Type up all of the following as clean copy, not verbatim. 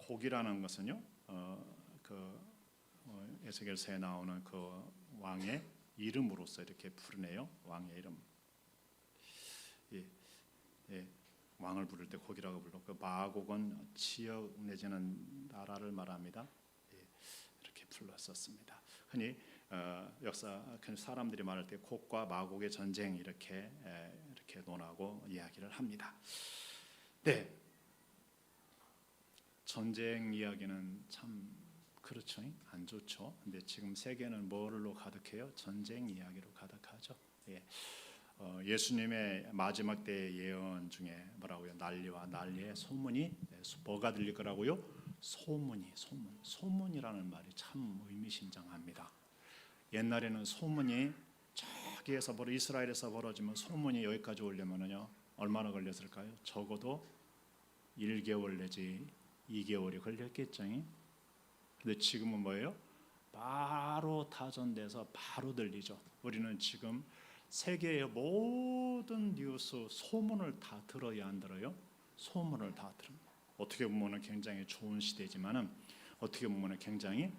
곡이라는 것은요, 에스겔서에 나오는 그 왕의 이름으로서 이렇게 부르네요. 왕의 이름. 왕을 부를 때 곡이라고 불렀고, 마곡은 지역 내지는 나라를 말합니다. 이렇게 불렀었습니다. 흔히 역사 사람들이 말할 때 곡과 마곡의 전쟁 이렇게 논하고 이야기를 합니다. 네, 전쟁 이야기는 참 그렇죠, 안 좋죠. 근데 지금 세계는 뭐로 가득해요? 전쟁 이야기로 가득하죠. 예수님의 마지막 때의 예언 중에 뭐라고요? 난리와 난리의 소문이 뭐가 들릴 거라고요? 소문이라는 말이 참 의미심장합니다. 옛날에는 소문이 저기에서 이스라엘에서 벌어지면 소문이 여기까지 오려면요 얼마나 걸렸을까요? 적어도 1개월 내지 2개월이 걸렸겠죠. 근데 지금은 뭐예요? 바로 타전돼서 바로 들리죠. 우리는 지금 세계의 모든 뉴스 소문을 다 들어야 안 들어요? 소문을 다 들어요. 어떻게 보면 굉장히 좋은 시대지만은 어떻게 보면 굉장히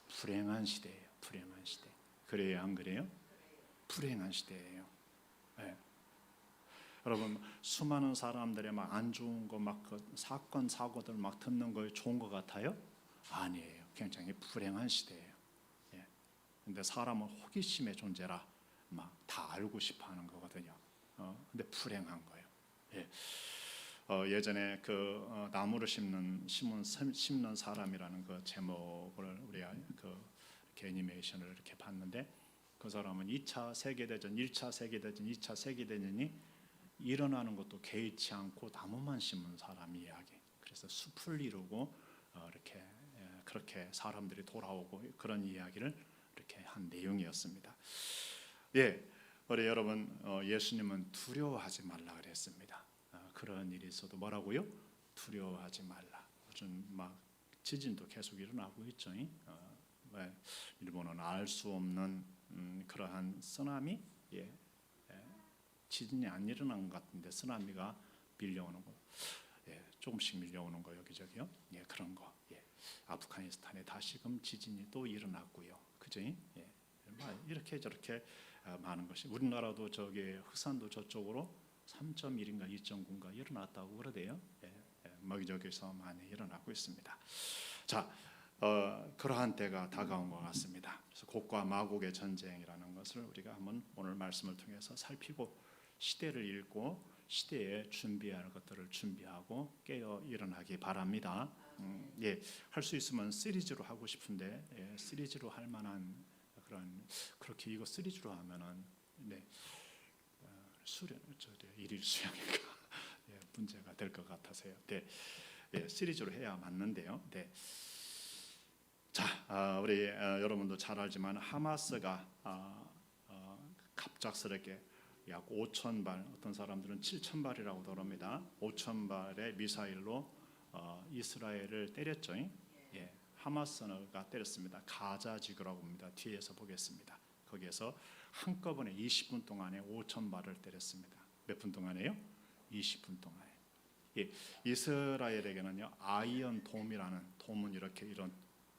불행한 시대예요. 불행한 시대. 그래요, 안 그래요? 불행한 시대예요. 네. 여러분, 수많은 사람들의 막 안 좋은 거 막 사건 사고들 막 듣는 거 좋은 거 같아요? 아니에요. 굉장히 불행한 시대예요. 근데 사람은 호기심의 존재라 막 다 알고 싶어하는 거거든요. 근데 불행한 거예요. 예전에 나무를 심는 사람이라는 그 제목을 우리가 애니메이션을 이렇게 봤는데, 그 사람은 2차 세계대전, 1차 세계대전, 2차 세계대전이 일어나는 것도 개의치 않고 나무만 심은 사람 이야기. 그래서 숲을 이루고 그렇게 사람들이 돌아오고 그런 이야기를 이렇게 한 내용이었습니다. 우리 여러분, 예수님은 두려워하지 말라 그랬습니다. 그런 일이 있어도 뭐라고요? 두려워하지 말라. 요즘 막 지진도 계속 일어나고 있죠. 일본은 알 수 없는 그러한 쓰나미, 지진이 안 일어난 것 같은데 쓰나미가 밀려오는 거, 조금씩 밀려오는 거 여기저기요. 그런 거. 아프가니스탄에 다시금 지진이 또 일어났고요. 그죠? 이렇게 저렇게 많은 것이, 우리나라도 저기 흑산도 저쪽으로 3.1인가 2.9인가 일어났다고 그러대요. 여기저기서 많이 일어나고 있습니다. 자, 그러한 때가 다가온 것 같습니다. 그래서 곡과 마곡의 전쟁이라는 것을 우리가 한번 오늘 말씀을 통해서 살피고 시대를 읽고 시대에 준비할 것들을 준비하고 깨어 일어나기 바랍니다. 할 수 있으면 시리즈로 하고 싶은데 시리즈로 할 만한 그렇게 이거 시리즈로 하면은 일일 수양이가 문제가 될 것 같아서요. 시리즈로 해야 맞는데요. 자, 우리 여러분도 잘 알지만 하마스가 갑작스럽게 약 5,000발, 어떤 사람들은 7,000발이라고도 합니다. 5,000발의 미사일로 이스라엘을 때렸죠. 하마스가 때렸습니다. 가자 지구라고 합니다. 뒤에서 보겠습니다. 거기에서 한꺼번에 20분 동안에 5,000발을 때렸습니다. 몇 분 동안에요? 20분 동안에. 이스라엘에게는요, 아이언 돔이라는, 돔은 이런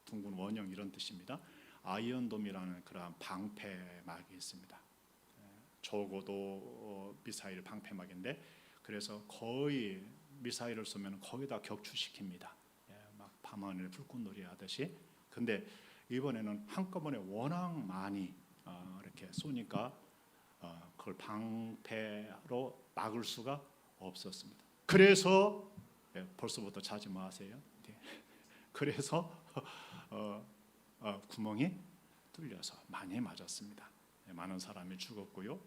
둥근 원형 이런 뜻입니다. 아이언 돔이라는 그러한 방패막이 있습니다. 적어도 미사일 방패막인데, 그래서 거의 미사일을 쏘면 거의 다 격추시킵니다. 막 밤하늘 불꽃놀이 하듯이. 근데 이번에는 한꺼번에 워낙 많이 이렇게 쏘니까 그걸 방패로 막을 수가 없었습니다. 그래서 벌써부터 자지 마세요. 그래서 구멍이 뚫려서 많이 맞았습니다. 많은 사람이 죽었고요.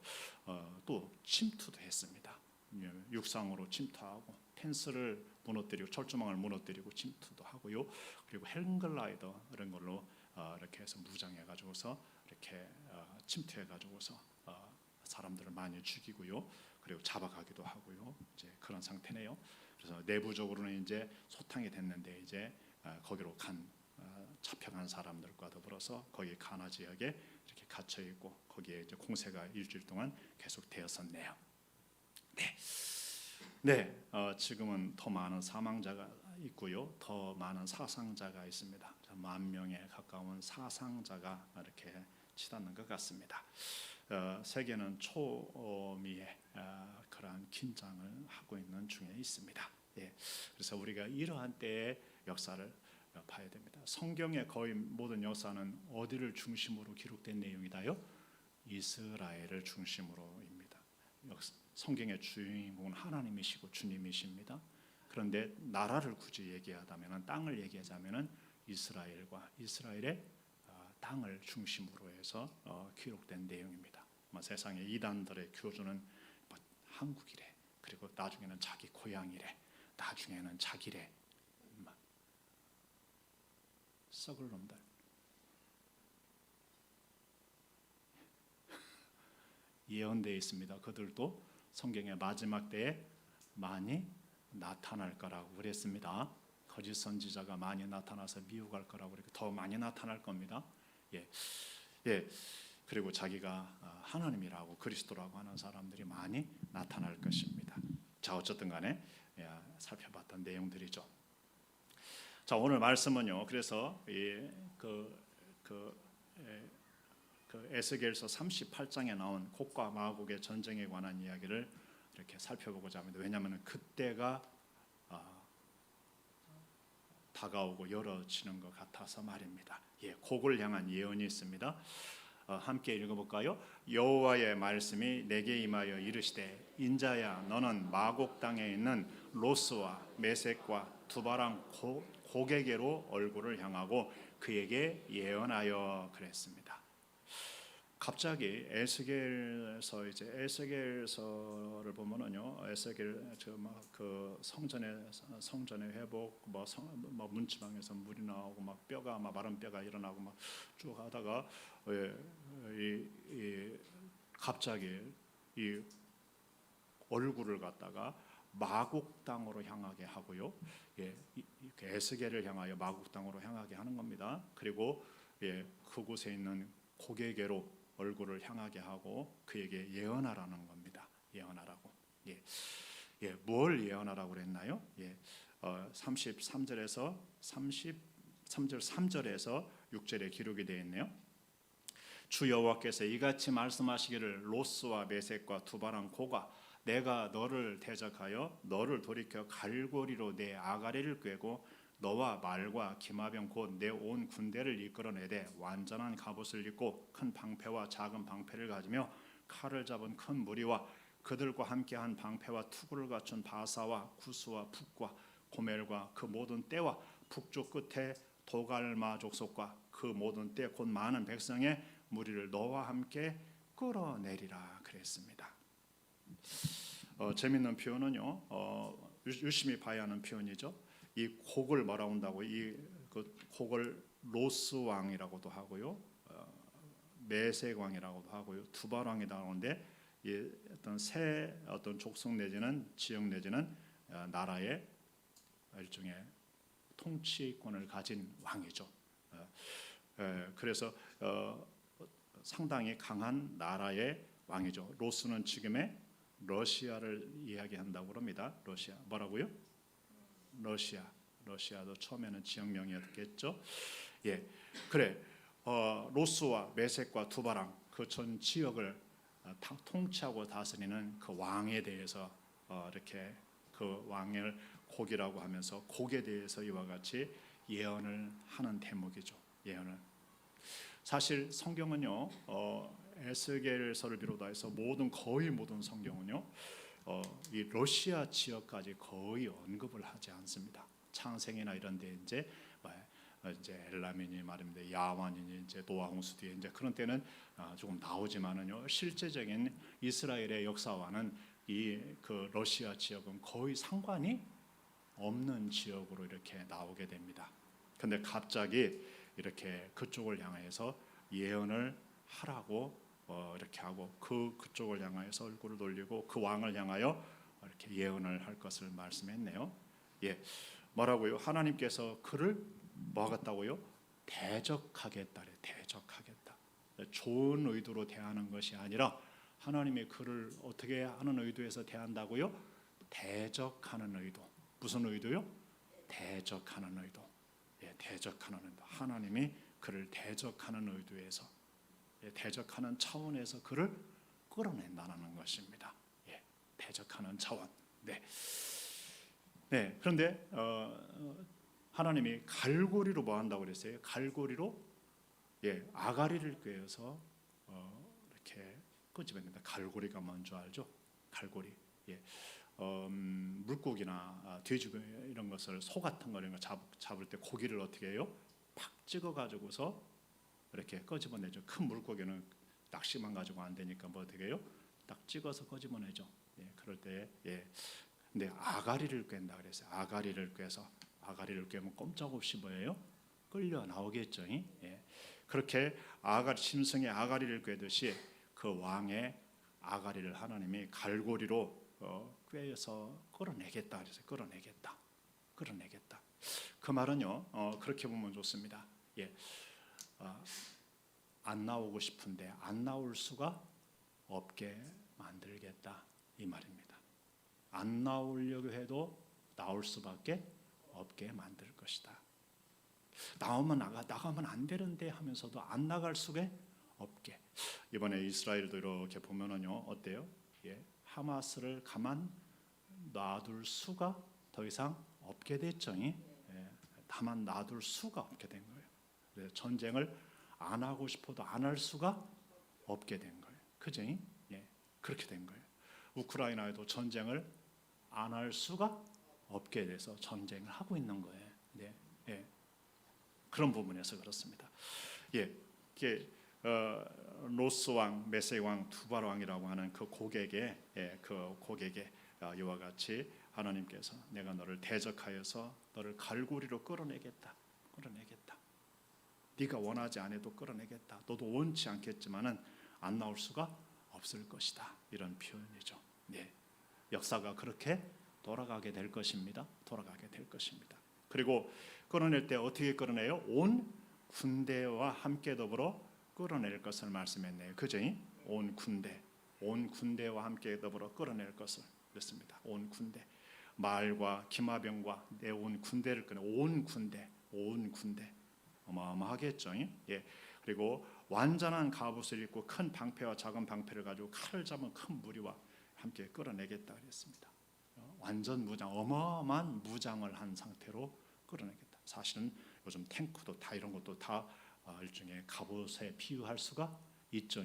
또 침투도 했습니다. 육상으로 침투하고 펜스를 무너뜨리고 철조망을 무너뜨리고 침투도 하고요. 그리고 행글라이더 이런 걸로 이렇게 해서 무장해 가지고서 이렇게 침투해 가지고서 사람들을 많이 죽이고요. 그리고 잡아가기도 하고요. 이제 그런 상태네요. 그래서 내부적으로는 이제 소탕이 됐는데 이제 거기로 잡혀간 사람들과 더불어서 거기 가나 지역에 이렇게 갇혀 있고 거기에 이제 공세가 일주일 동안 계속 되었었네요. 지금은 더 많은 사망자가 있고요. 더 많은 사상자가 있습니다. 10,000명에 가까운 사상자가 이렇게 치닫는 것 같습니다. 세계는 초미의 그러한 긴장을 하고 있는 중에 있습니다. 그래서 우리가 이러한 때의 역사를 봐야 됩니다. 성경의 거의 모든 역사는 어디를 중심으로 기록된 내용이다요? 이스라엘을 중심으로입니다. 성경의 주인공은 하나님이시고 주님이십니다. 그런데 나라를 굳이 얘기하자면, 땅을 얘기하자면 이스라엘과 이스라엘의 땅을 중심으로 해서 기록된 내용입니다. 세상의 이단들의 교주는 한국이래, 그리고 나중에는 자기 고향이래, 나중에는 자기래. 썩을 놈들. 예언되어 있습니다. 그들도 성경의 마지막 때에 많이 나타날 거라고 그랬습니다. 거짓 선지자가 많이 나타나서 미혹할 거라고, 그렇게 더 많이 나타날 겁니다. 그리고 자기가 하나님이라고 그리스도라고 하는 사람들이 많이 나타날 것입니다. 자, 어쨌든 간에 살펴봤던 내용들이죠. 자, 오늘 말씀은요. 그래서 에스겔서 38장에 나온 곡과 마곡의 전쟁에 관한 이야기를 이렇게 살펴보고자 합니다. 왜냐하면 그때가 다가오고 열어지는 것 같아서 말입니다. 곡을 향한 예언이 있습니다. 함께 읽어볼까요? 여호와의 말씀이 내게 임하여 이르시되, 인자야, 너는 마곡 땅에 있는 로스와 메섹과 두바랑 고개게로 얼굴을 향하고 그에게 예언하여 그랬습니다. 갑자기 에스겔서를 보면은요, 에스겔 그 성전의 회복, 문지방에서 물이 나오고 뼈가 마른 뼈가 일어나고 쭉 하다가 갑자기 이 얼굴을 갖다가 마곡 땅으로 향하게 하고요, 에스겔을 향하여 마곡 땅으로 향하게 하는 겁니다. 그리고 그곳에 있는 고개게로 얼굴을 향하게 하고 그에게 예언하라는 겁니다. 예언하라고. 뭘 예언하라고 그랬나요? 33절에서 3절에서 6절에 기록이 되어 있네요. 주 여호와께서 이같이 말씀하시기를, 로스와 메섹과 두바랑 고가, 내가 너를 대적하여 너를 돌이켜 갈고리로 내 아가리를 꿰고 너와 말과 기마병 곧 내 온 군대를 이끌어내되 완전한 갑옷을 입고 큰 방패와 작은 방패를 가지며 칼을 잡은 큰 무리와 그들과 함께한 방패와 투구를 갖춘 바사와 구스와 북과 고멜과 그 모든 떼와 북쪽 끝에 도갈마 족속과 그 모든 떼 곧 많은 백성의 무리를 너와 함께 끌어내리라 그랬습니다. 재밌는 표현은요, 유심히 봐야 하는 표현이죠. 이 곡을 뭐라고 한다고? 그 곡을 로스 왕이라고도 하고요, 메색 왕이라고도 하고요, 두발 왕이라고 하는데, 어떤 족속 내지는 지역 내지는 나라의 일종의 통치권을 가진 왕이죠. 그래서 상당히 강한 나라의 왕이죠. 로스는 지금의 러시아를 이야기한다고 합니다. 러시아 뭐라고요? 러시아도 처음에는 지역명이었겠죠. 그래. 로스와 메섹과 두바랑 그 전 지역을 통치하고 다스리는 그 왕에 대해서 이렇게 그 왕을 곡이라고 하면서 곡에 대해서 이와 같이 예언을 하는 대목이죠. 예언을. 사실 성경은요, 에스겔서를 비롯해서 거의 모든 성경은요, 이 러시아 지역까지 거의 언급을 하지 않습니다. 창세기나 이런 데 이제 엘라민이 말입니다. 야완이니 이제 노아 홍수 뒤에 이제 그런 때는 조금 나오지만은요, 실제적인 이스라엘의 역사와는 그 러시아 지역은 거의 상관이 없는 지역으로 이렇게 나오게 됩니다. 근데 갑자기 이렇게 그쪽을 향해서 예언을 하라고 이렇게 하고 그쪽을 향해서 얼굴을 돌리고 그 왕을 향하여 이렇게 예언을 할 것을 말씀했네요. 뭐라고요? 하나님께서 그를 뭐 하겠다고요? 대적하겠다. 대적하겠다. 좋은 의도로 대하는 것이 아니라 하나님의 그를 어떻게 하는 의도에서 대한다고요? 대적하는 의도. 무슨 의도요? 대적하는 의도, 대적하는 의도. 하나님이 그를 대적하는 의도에서, 대적하는 차원에서 그를 끌어낸다는 것입니다. 대적하는 차원. 그런데 하나님이 갈고리로 뭐 한다고 그랬어요? 갈고리로 아가리를 꿰어서 이렇게 끄집어낸다. 갈고리가 뭔지 알죠? 갈고리. 물고기나 돼지고기 이런 것을, 소 같은 거 이런 거 잡을 때 고기를 어떻게 해요? 팍 찍어 가지고서 이렇게 끄집어내죠. 큰 물고기는 낚시만 가지고 안 되니까 뭐 어떻게 해요? 딱 찍어서 끄집어내죠. 그럴 때 근데 아가리를 꿰는다 그랬어요. 아가리를 꿰서, 아가리를 꿰면 꼼짝없이 뭐예요? 끌려 나오겠죠. 그렇게 짐승의 아가리를 꿰듯이 그 왕의 아가리를 하나님이 갈고리로 꿰어서 끌어내겠다 그래서 끌어내겠다. 그 말은요, 그렇게 보면 좋습니다. 안 나오고 싶은데 안 나올 수가 없게 만들겠다 이 말입니다. 안 나오려고 해도 나올 수밖에 없게 만들 것이다. 나가면 안 되는데 하면서도 안 나갈 수가 없게. 이번에 이스라엘도 이렇게 보면은요, 어때요? 하마스를 가만 놔둘 수가 더 이상 없게 됐죠. 다만 놔둘 수가 없게 된 거예요. 그래서 전쟁을 안 하고 싶어도 안 할 수가 없게 된 거예요. 그죠? 그렇게 된 거예요. 우크라이나에도 전쟁을 안 할 수가 없게 돼서 전쟁을 하고 있는 거예요. 그런 부분에서 그렇습니다. 로스 왕, 메세 왕, 두발 왕이라고 하는 그 고객에 이와 같이 하나님께서 내가 너를 대적하여서 너를 갈고리로 끌어내겠다. 네가 원하지 않아도 끌어내겠다. 너도 원치 않겠지만은 안 나올 수가 없을 것이다. 이런 표현이죠. 역사가 그렇게 돌아가게 될 것입니다. 그리고 끌어낼 때 어떻게 끌어내요? 온 군대와 함께 더불어 끌어낼 것을 말씀했네요. 그죠? 온 군대와 함께 더불어 끌어낼 것을 그랬습니다. 온 군대, 말과 기마병과 내 온 군대를 끌어. 온 군대 어마어마하겠죠. 그리고 완전한 갑옷을 입고 큰 방패와 작은 방패를 가지고 칼을 잡은 큰 무리와 함께 끌어내겠다 그랬습니다. 완전 무장, 어마어마한 무장을 한 상태로 끌어내겠다. 사실은 요즘 탱크도 다 이런 것도 다 일종의 갑옷에 비유할 수가 있죠.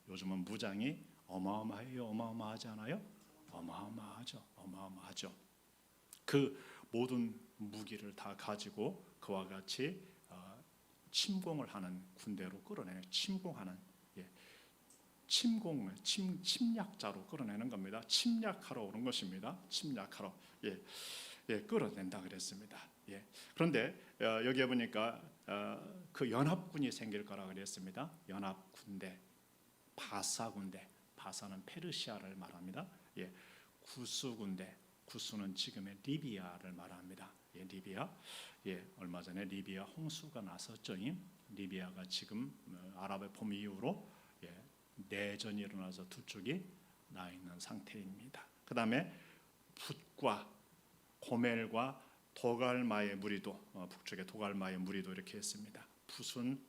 요즘은 무장이 어마어마해요. 어마어마하지 않아요? 어마어마하죠. 그 모든 무기를 다 가지고 그와 같이 침공을 하는 군대로 끌어내는, 침공하는, 침략자로 끌어내는 겁니다. 침략하러 오는 것입니다. 침략하러 끌어낸다 그랬습니다. 그런데 여기에 보니까 그 연합군이 생길 거라 그랬습니다. 연합군대, 바사군대, 바사는 페르시아를 말합니다. 구스군대, 구스는 지금의 리비아를 말합니다. 리비아, 얼마 전에 리비아 홍수가 났었죠. 리비아가 지금 아랍의 봄 이후로 내전이 일어나서 두 쪽이 나 있는 상태입니다. 그 다음에 붓과 고멜과 도갈마의 무리도, 북쪽의 도갈마의 무리도 이렇게 했습니다. 붓은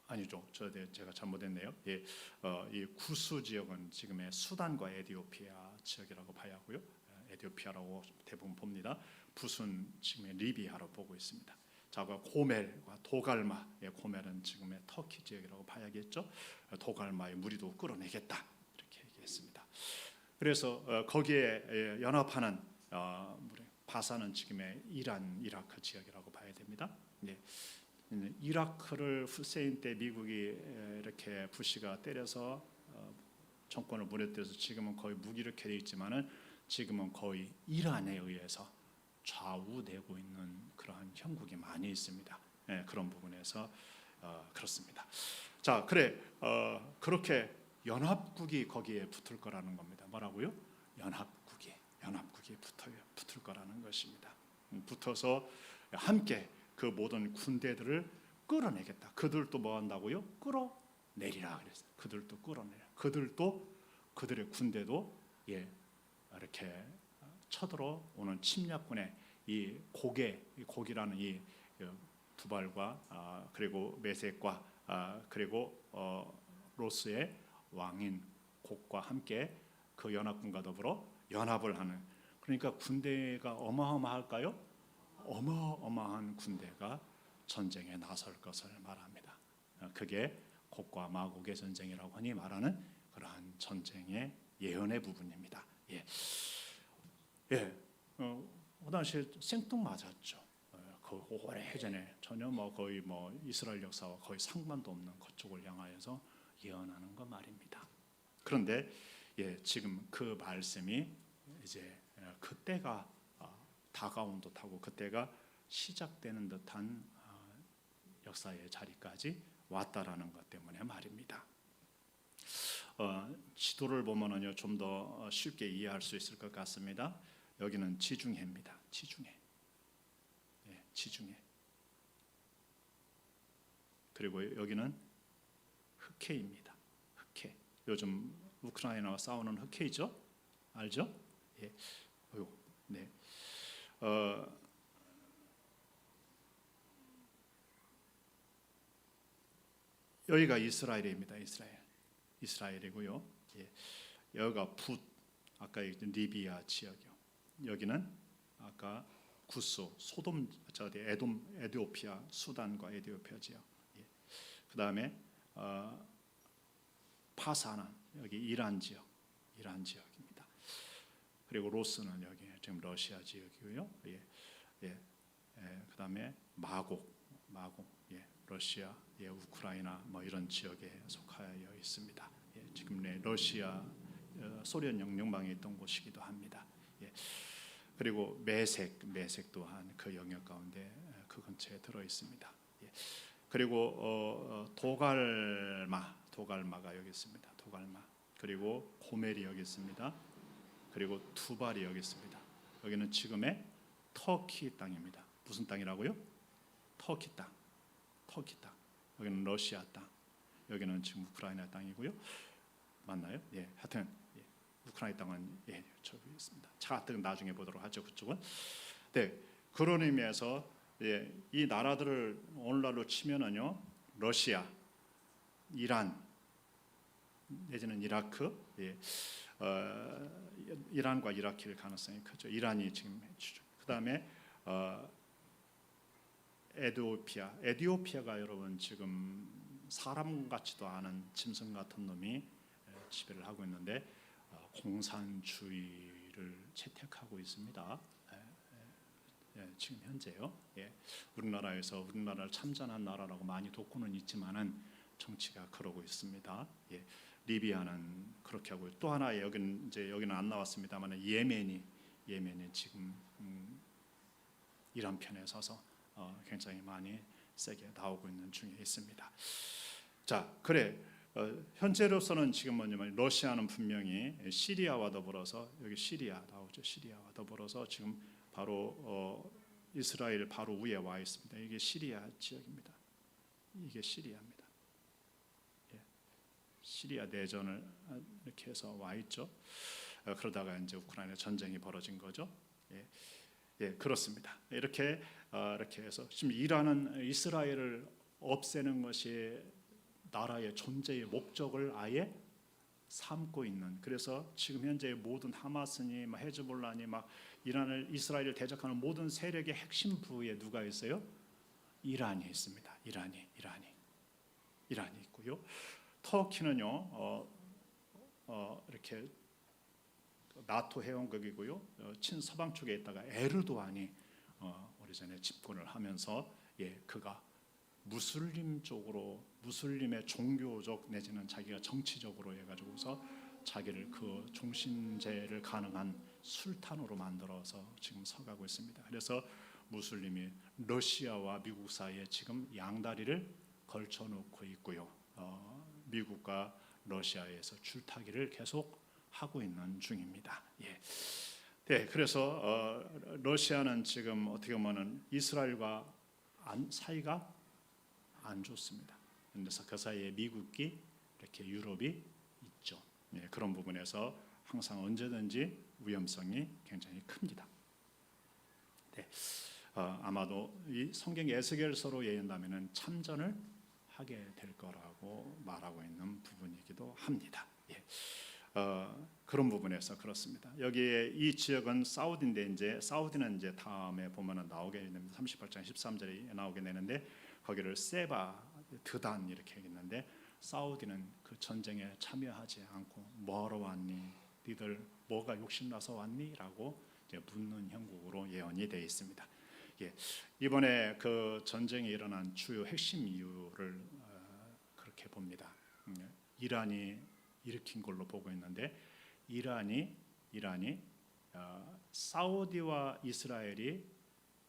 아니죠. 제가 잘못했네요. 이 구스 지역은 지금의 수단과 에티오피아 지역이라고 봐야 하고요. 에티오피아라고 대부분 봅니다. 붓은 지금의 리비아로 보고 있습니다. 자, 고멜과 도갈마, 고멜은 지금의 터키 지역이라고 봐야겠죠. 도갈마의 무리도 끌어내겠다 이렇게 얘기했습니다. 그래서 거기에 연합하는 바사는 지금의 이란, 이라크 지역이라고 봐야 됩니다. 이라크를 후세인 때 미국이 이렇게 부시가 때려서 정권을 무너뜨려서 지금은 거의 무기력해 되어 있지만은 지금은 거의 이란에 의해서 좌우되고 있는 그러한 형국이 많이 있습니다. 그런 부분에서 그렇습니다. 자, 그렇게 연합국이 거기에 붙을 거라는 겁니다. 뭐라고요? 연합국이 붙을 거라는 것입니다. 붙어서 함께 그 모든 군대들을 끌어내겠다. 그들도 뭐 한다고요? 끌어내리라 그랬어요. 그들도 끌어내라. 그들도 그들의 군대도 이렇게 쳐들어오는 침략군의 이 고기라는 이 두발과 그리고 메섹과 그리고 로스의 왕인 곡과 함께 그 연합군과 더불어 연합을 하는, 그러니까 군대가 어마어마할까요? 어마어마한 군대가 전쟁에 나설 것을 말합니다. 그게 곡과 마곡의 전쟁이라고 흔히 말하는 그러한 전쟁의 예언의 부분입니다. 그 당시에 생뚱맞았죠. 그 오래전에 전혀 거의 이스라엘 역사와 거의 상관도 없는 그쪽을 향하여서 예언하는 거 말입니다. 그런데 지금 그 말씀이 이제 그때가 다가온 듯하고 그때가 시작되는 듯한 역사의 자리까지 왔다라는 것 때문에 말입니다. 지도를 보면은요 좀 더 쉽게 이해할 수 있을 것 같습니다. 여기는 지중해입니다. 지중해. 그리고 여기는 흑해입니다. 흑해. 요즘 우크라이나와 싸우는 흑해이죠? 알죠? 네. 여기가 이스라엘입니다. 이스라엘이고요. 여기가 아까 리비아 지역이요. 여기는 아까 구스, 소돔, 에디오피아, 수단과 에디오피아 지역. 그 다음에 파사는 여기 이란 지역입니다. 그리고 로스는 여기 지금 러시아 지역이고요. 그 다음에 마곡, 러시아, 우크라이나 이런 지역에 속하여 있습니다. 지금 러시아, 소련 영령방에 있던 곳이기도 합니다. 그리고 메색 또한 그 영역 가운데 그 근처에 들어 있습니다. 그리고 도갈마가 여기 있습니다. 도갈마. 그리고 고멜이 여기 있습니다. 그리고 투발이 여기 있습니다. 여기는 지금의 터키 땅입니다. 무슨 땅이라고요? 터키 땅. 여기는 러시아 땅. 여기는 지금 우크라이나 땅이고요. 맞나요? 하여튼 우크라이나 땅은 저기 있습니다. 차트는 나중에 보도록 하죠. 그쪽은. 네, 그런 의미에서 이 나라들을 오늘날로 치면은요, 러시아, 이란 내지는 이라크, 이란과 이라크일 가능성이 크죠. 이란이 지금 그 다음에 에디오피아가 여러분 지금 사람 같지도 않은 짐승 같은 놈이 지배를 하고 있는데 공산주의를 채택하고 있습니다. 지금 현재요. 우리나라에서 우리나라를 참전한 나라라고 많이 돕고는 있지만은 정치가 그러고 있습니다. 리비아는 그렇게 하고 또 하나 여기는 안 나왔습니다만 예멘이 지금 이란 편에 서서 굉장히 많이 세게 나오고 있는 중에 있습니다. 자, 현재로서는 지금 뭐냐면 러시아는 분명히 시리아와 더불어서 여기 시리아 나오죠. 시리아와 더불어서 지금 바로 이스라엘 바로 위에 와 있습니다. 이게 시리아 지역입니다. 이게 시리아입니다. 시리아 내전을 이렇게 해서 와 있죠. 그러다가 이제 우크라이나 전쟁이 벌어진 거죠. 그렇습니다. 이렇게 해서 지금 이란은 이스라엘을 없애는 것이 나라의 존재의 목적을 아예 삼고 있는. 그래서 지금 현재 모든 하마스니 헤즈볼라니 이스라엘을 대적하는 모든 세력의 핵심 부에 누가 있어요? 이란이 있습니다. 이란이 있고요. 터키는요 이렇게 나토 회원국이고요. 친서방 쪽에 있다가 에르도안이 오래전에 집권을 하면서 그가 무슬림의 종교적 내지는 자기가 정치적으로 해가지고서 자기를 그 종신제를 가능한 술탄으로 만들어서 지금 서가고 있습니다. 그래서 무슬림이 러시아와 미국 사이에 지금 양다리를 걸쳐놓고 있고요. 미국과 러시아에서 줄타기를 계속 하고 있는 중입니다. 그래서 러시아는 지금 어떻게 보면 이스라엘과 사이가 안 좋습니다. 그래서 그 사이에 미국이 이렇게 유럽이 있죠. 그런 부분에서 항상 언제든지 위험성이 굉장히 큽니다. 네. 아마도 이 성경 에스겔서로 예언하면은 참전을 하게 될 거라고 말하고 있는 부분이기도 합니다. 예. 그런 부분에서 그렇습니다. 여기에 이 지역은 사우디인데 이제 사우디는 이제 다음에 보면은 나오게 됩니다. 38장 13절에 나오게 되는데 거기를 세바 드단 이렇게 있는데 사우디는 그 전쟁에 참여하지 않고 뭐하러 왔니? 니들 뭐가 욕심나서 왔니? 라고 이제 묻는 형국으로 예언이 되어 있습니다. 예, 이번에 그 전쟁이 일어난 주요 핵심 이유를 그렇게 봅니다. 이란이 일으킨 걸로 보고 있는데 이란이 사우디와 이스라엘이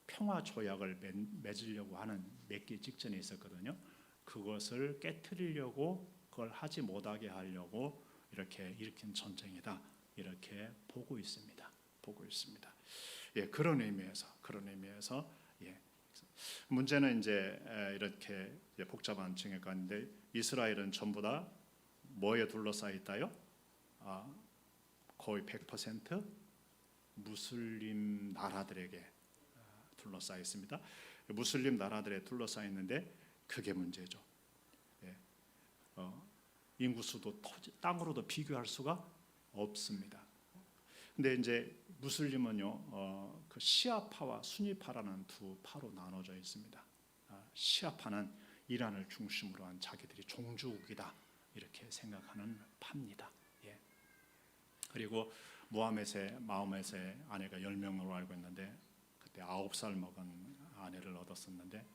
평화 조약을 맺으려고 하는 맺기 직전에 있었거든요. 그것을 깨트리려고 그걸 하지 못하게 하려고 이렇게 일으킨 전쟁이다. 이렇게 보고 있습니다. 예, 그런 의미에서 예. 문제는 이제 이렇게 복잡한 층에가 있는데 이스라엘은 전부 다 뭐에 둘러싸여 있다요? 거의 100% 무슬림 나라들에게 둘러싸여 있습니다. 무슬림 나라들에 둘러싸여 있는데 그게 문제죠. 예. 인구수도 땅으로도 비교할 수가 없습니다. 근데 이제 무슬림은요, 그 시아파와 수니파라는 두 파로 나눠져 있습니다. 시아파는 이란을 중심으로 한 자기들이 종주국이다 이렇게 생각하는 파입니다. 예. 그리고 마호멧의 아내가 10명으로 알고 있는데 그때 9살 먹은 아내를 얻었었는데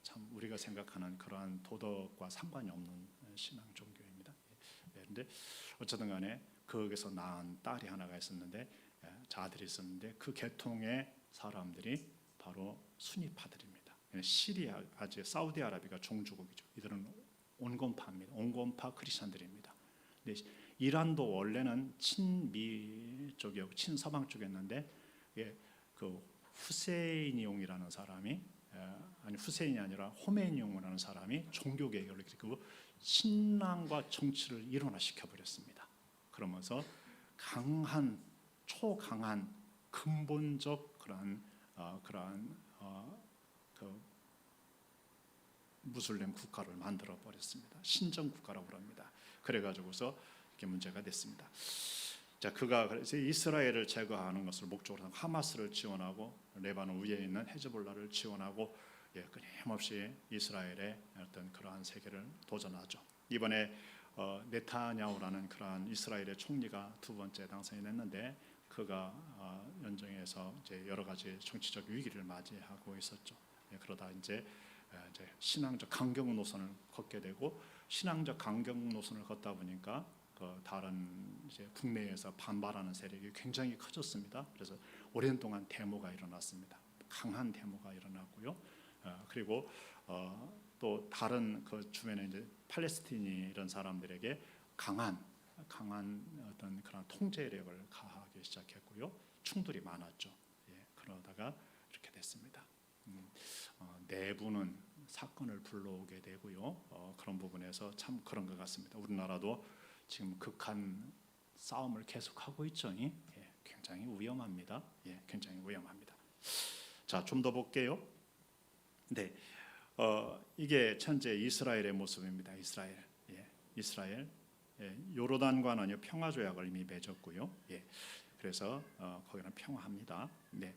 참 우리가 생각하는 그러한 도덕과 상관이 없는 신앙 종교입니다. 그런데 어쨌든 간에 거기서 낳은 딸이 하나가 있었는데 자들이 있었는데 그 계통의 사람들이 바로 수니파들입니다. 시리아, 사우디아라비아가 종주국이죠. 이들은 온건파입니다. 온건파 크리스천들입니다. 근데 이란도 원래는 친미 쪽이었고 친서방 쪽이었는데 그 후세인이용이라는 사람이 후세인이 아니라 호메니용이라는 사람이 종교 개혁을 일으키고 신앙과 정치를 일원화시켜 버렸습니다. 그러면서 초강한 근본적 그러한 그 무슬림 국가를 만들어 버렸습니다. 신정 국가라고 합니다. 그래가지고서 이렇게 문제가 됐습니다. 자, 그가 그래서 이스라엘을 제거하는 것을 목적으로 하마스를 지원하고 레바논 위에 있는 헤즈볼라를 지원하고 끊임없이 이스라엘의 어떤 그러한 세계를 도전하죠. 이번에 네타냐후라는 그러한 이스라엘의 총리가 두 번째 당선이 됐는데 그가 연정에서 이제 여러 가지 정치적 위기를 맞이하고 있었죠. 그러다 이제 신앙적 강경 노선을 걷게 되고 신앙적 강경 노선을 걷다 보니까 다른 이제 국내에서 반발하는 세력이 굉장히 커졌습니다. 그래서 오랜 동안 데모가 일어났습니다. 강한 데모가 일어났고요. 그리고 또 다른 그 주변에 이제 팔레스틴이 이런 사람들에게 강한 어떤 그런 통제력을 가하기 시작했고요. 충돌이 많았죠. 그러다가 이렇게 됐습니다. 내부는 사건을 불러오게 되고요. 그런 부분에서 참 그런 것 같습니다. 우리나라도 지금 극한 싸움을 계속하고 있죠. 굉장히 위험합니다. 굉장히 위험합니다. 자, 좀 더 볼게요. 네, 이게 현재 이스라엘의 모습입니다. 이스라엘. 요르단과는 평화 조약을 이미 맺었고요. 그래서 거기는 평화합니다. 네.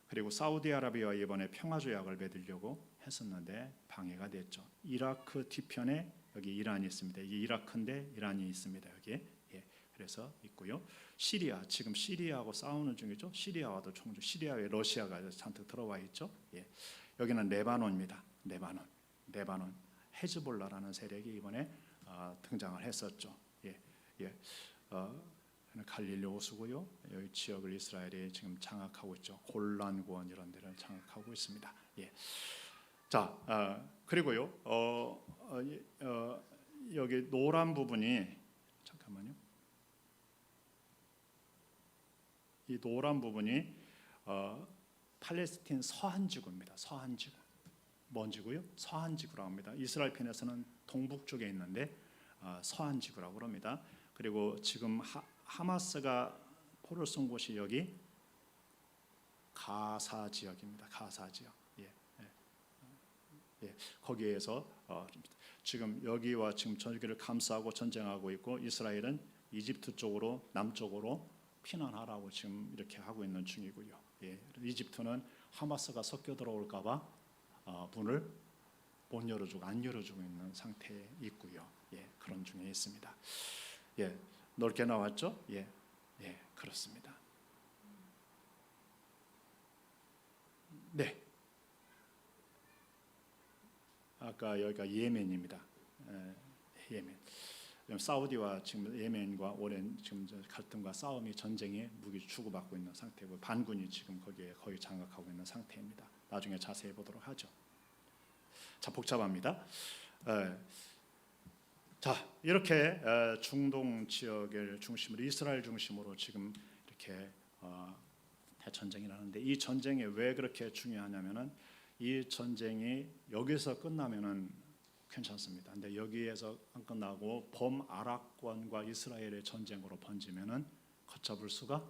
그리고 사우디아라비아와 이번에 평화 조약을 맺으려고 했었는데 방해가 됐죠. 이라크 뒤편에 여기 이란이 있습니다. 이게 이라크인데 이란이 있습니다. 여기에. 그래서 있고요. 시리아, 지금 시리아하고 싸우는 중이죠. 시리아와도 총주, 시리아에 러시아가 잔뜩 들어와 있죠. 여기는 레바논입니다. 레바논 헤즈볼라라는 세력이 이번에 등장을 했었죠. 갈릴리 호수고요. 여기 지역을 이스라엘이 지금 장악하고 있죠. 골란고원 이런 데를 장악하고 있습니다. 자, 그리고요. 여기 노란 부분이 잠깐만요. 이 노란 부분이 팔레스틴 서한지구입니다. 서한지구. 뭔 지구요? 서한지구라고 합니다. 이스라엘 편에서는 동북쪽에 있는데 서한지구라고 합니다. 그리고 지금 하마스가 표를 쏜 곳이 여기 가사 지역입니다. 가사 지역. 거기에서 지금 여기와 지금 저기를 감싸고 전쟁하고 있고, 이스라엘은 이집트 쪽으로 남쪽으로 피난하라고 지금 이렇게 하고 있는 중이고요. 이집트는 하마스가 섞여 들어올까봐 문을 못 열어주고 안 열어주고 있는 상태에 있고요. 그런 중에 있습니다. 넓게 나왔죠? 그렇습니다. 네. 아까 여기가 예멘입니다. 예멘. 사우디와 지금 예멘과 오랜 지금 갈등과 싸움이, 전쟁에 무기 주고받고 있는 상태고, 반군이 지금 거기에 거의 장악하고 있는 상태입니다. 나중에 자세히 보도록 하죠. 자, 복잡합니다. 자, 이렇게 중동 지역을 중심으로, 이스라엘 중심으로 지금 이렇게 대전쟁이 나는데, 이 전쟁이 왜 그렇게 중요하냐면은, 이 전쟁이 여기서 끝나면은 괜찮습니다. 근데 여기에서 안 끝나고 범아랍권과 이스라엘의 전쟁으로 번지면은 걷잡을 수가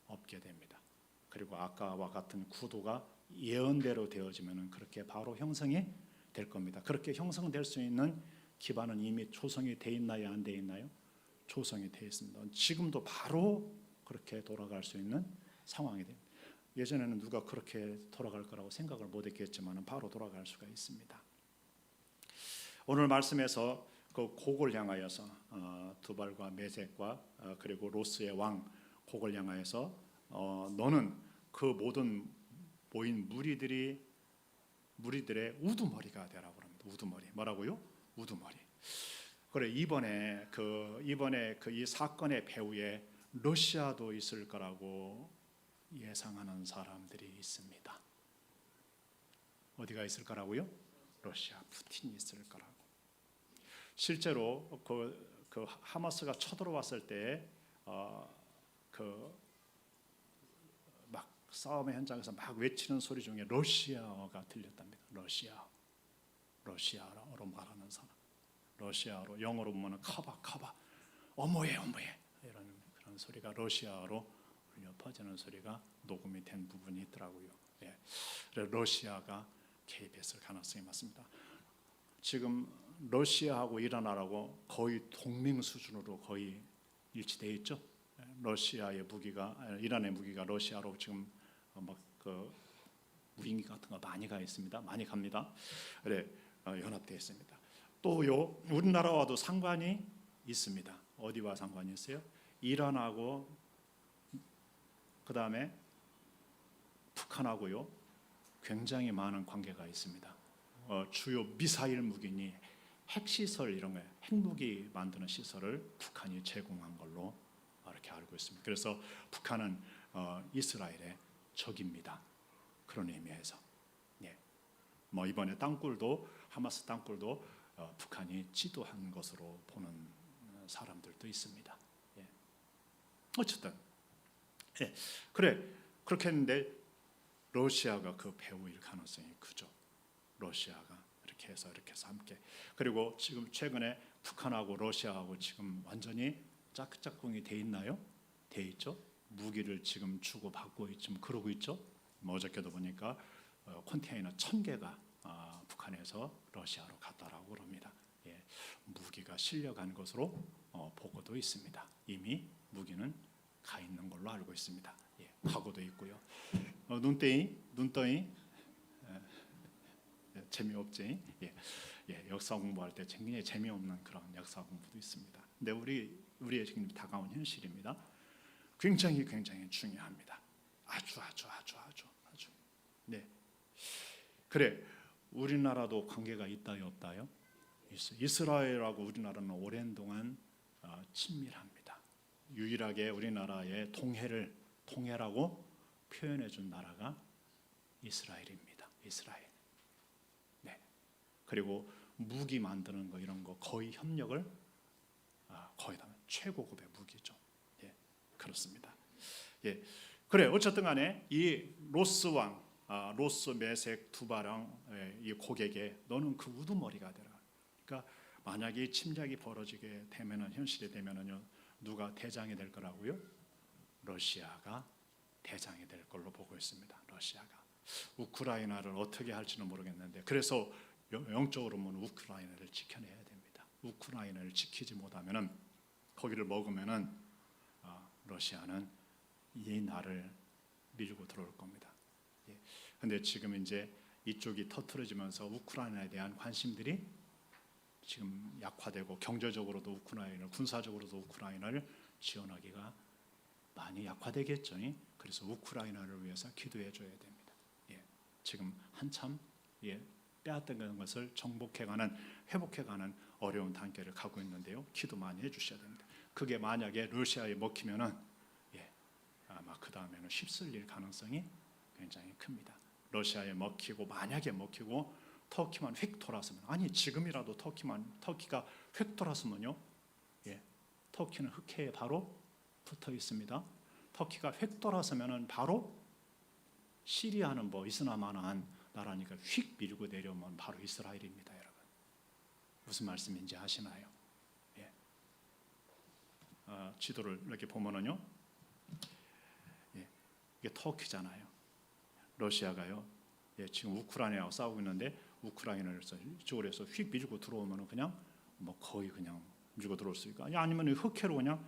없게 됩니다. 그리고 아까와 같은 구도가 예언대로 되어지면은 그렇게 바로 형성이 될 겁니다. 그렇게 형성될 수 있는 기반은 이미 조성이 돼 있나요, 안 돼 있나요? 조성이 돼 있습니다. 지금도 바로 그렇게 돌아갈 수 있는 상황이 됩니다. 예전에는 누가 그렇게 돌아갈 거라고 생각을 못했겠지만 바로 돌아갈 수가 있습니다. 오늘 말씀에서 그 곡을 향하여서 두발과 메섹과 그리고 로스의 왕 곡을 향하여서 너는 그 모든 모인 무리들의 우두머리가 되라고 합니다. 우두머리. 뭐라고요? 우두머리. 그래, 이번에 이 사건의 배후에 러시아도 있을 거라고 예상하는 사람들이 있습니다. 어디가 있을 거라고요? 러시아, 푸틴이 있을 거라고. 실제로 그 하마스가 쳐들어왔을 때 막 싸움의 현장에서 막 외치는 소리 중에 러시아어가 들렸답니다. 러시아어로 말하는 사람, 러시아어로, 영어로 보면 카바, 어머예 이런 그런 소리가 러시아어로 울려 퍼지는 소리가 녹음이 된 부분이 있더라고요. 러시아가 개입했을 가능성이 많습니다. 지금 러시아하고 이란하고 거의 동맹 수준으로 거의 일치되어 있죠. 러시아의 무기가, 이란의 무기가 러시아로 지금 막 그 무기 같은 거 많이 가 있습니다. 많이 갑니다. 그래, 연합되어 있습니다. 또요, 우리나라와도 상관이 있습니다. 어디와 상관이 있어요? 이란하고 그 다음에 북한하고요, 굉장히 많은 관계가 있습니다. 주요 미사일 무기니 핵시설, 이런 거, 핵무기 만드는 시설을 북한이 제공한 걸로 이렇게 알고 있습니다. 그래서 북한은 이스라엘의 적입니다. 그런 의미에서 뭐 이번에 땅굴도, 하마스 땅굴도 북한이 지도한 것으로 보는 사람들도 있습니다. 어쨌든 그래, 그렇게 했는데 러시아가 그 배후일 가능성이 크죠. 러시아가 이렇게 해서 함께. 그리고 지금 최근에 북한하고 러시아하고 지금 완전히 짝짝꿍이 돼 있나요? 돼 있죠. 무기를 지금 주고 받고 있죠. 그러고 있죠. 어저께도 보니까 컨테이너 1000개가 북한에서 러시아로 갔다라고 그럽니다. 무기가 실려간 것으로 보고도 있습니다. 이미 무기는 가 있는 걸로 알고 있습니다. 과거도 있고요. 눈덩이 재미없지? 역사 공부할 때 굉장히 재미없는 그런 역사 공부도 있습니다. 근데 우리의 지금 다가온 현실입니다. 굉장히 중요합니다. 아주. 그래, 우리나라도 관계가 있다요, 없다요? 있어요. 이스라엘하고 우리나라는 오랜 동안 친밀합니다. 유일하게 우리나라의 통해라고 표현해 준 나라가 이스라엘입니다. 이스라엘. 그리고 무기 만드는 거, 이런 거 거의 협력을 거의 다 최고급의 무기죠. 그렇습니다. 그래, 어쨌든 간에 이 로스 왕, 로스, 메섹, 두바랑 이 고객에 너는 그 우두머리가 되라. 그러니까 만약에 이 침략이 벌어지게 되면은, 현실이 되면은요, 누가 대장이 될 거라고요? 러시아가 대장이 될 걸로 보고 있습니다. 러시아가 우크라이나를 어떻게 할지는 모르겠는데, 그래서 영적으로 보면 우크라이나를 지켜내야 됩니다. 우크라이나를 지키지 못하면은, 거기를 먹으면은 러시아는 이 나라를 밀고 들어올 겁니다. 그런데 지금 이제 이쪽이 터트려지면서 우크라이나에 대한 관심들이 지금 약화되고, 경제적으로도 우크라이나, 군사적으로도 우크라이나를 지원하기가 많이 약화되겠죠. 그래서 우크라이나를 위해서 기도해 줘야 됩니다. 지금 한참 빼앗던 것을 정복해가는, 회복해가는 어려운 단계를 가고 있는데요. 기도 많이 해주셔야 됩니다. 그게 만약에 러시아에 먹히면은 아마 그 다음에는 휩쓸릴 가능성이 굉장히 큽니다. 러시아에 먹히고, 만약에 먹히고 터키만 휙 돌았으면, 아니 지금이라도 터키가 휙 돌았으면요, 터키는 흑해에 바로 붙어 있습니다. 터키가 휙 돌았으면은 바로 시리아는 뭐 이스라만한 나라니까 휙 밀고 내려오면 바로 이스라엘입니다, 여러분. 무슨 말씀인지 아시나요? 지도를 이렇게 보면은요, 이게 터키잖아요. 러시아가요, 지금 우크라이나하고 싸우고 있는데, 우크라이나를 이쪽으로 해서 휙 밀고 들어오면은 그냥 뭐 거의 그냥 밀고 들어올 수 있고, 아니면 흑해로 그냥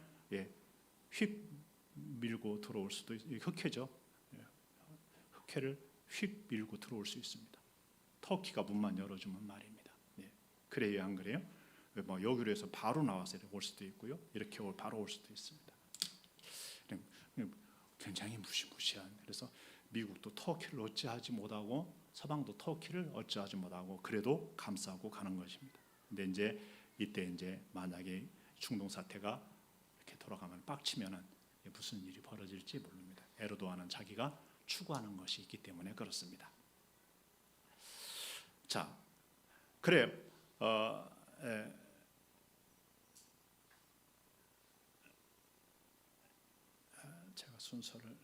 휙 밀고 들어올 수도 흑해죠. 흑해를 휙 밀고 들어올 수 있습니다. 터키가 문만 열어주면 말입니다. 그래요, 안 그래요? 뭐 여기로 해서 바로 나와서 올 수도 있고요, 이렇게 바로 올 수도 있습니다. 굉장히 무시무시한. 그래서 미국도 터키를 어찌하지 못하고, 서방도 터키를 어찌하지 못하고, 그래도 감싸고 가는 것입니다. 근데 이제 이때 이제 만약에 중동 사태가 이렇게 돌아가면, 빡치면은 무슨 일이 벌어질지 모릅니다. 에르도안은 자기가 추구하는 것이 있기 때문에 그렇습니다. 자, 그래, 제가 순서를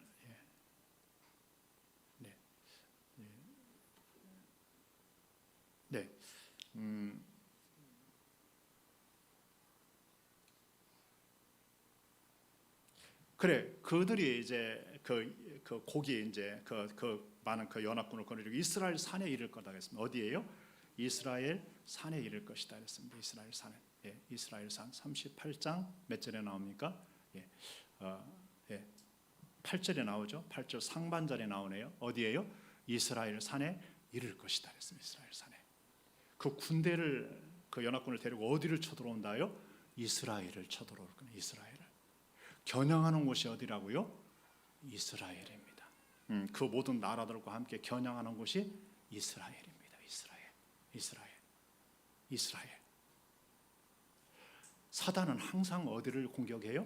그래, 그들이 이제 그 고기 이제 그 많은 그 연합군을 거느리고 이스라엘 산에 이를 거다 했습니다. 어디예요? 이스라엘 산에 이를 것이다 했습니다. 이스라엘 산에. 이스라엘 산 38장 몇 절에 나옵니까? 8절에 나오죠. 8절 상반절에 나오네요. 어디예요? 이스라엘 산에 이를 것이다 했습니다. 이스라엘 산에. 그 군대를, 그 연합군을 데리고 어디를 쳐들어온다요? 이스라엘을 쳐들어올 거예요. 이스라엘을. 겨냥하는 곳이 어디라고요? 이스라엘입니다. 그 모든 나라들과 함께 겨냥하는 곳이 이스라엘입니다. 이스라엘. 사단은 항상 어디를 공격해요?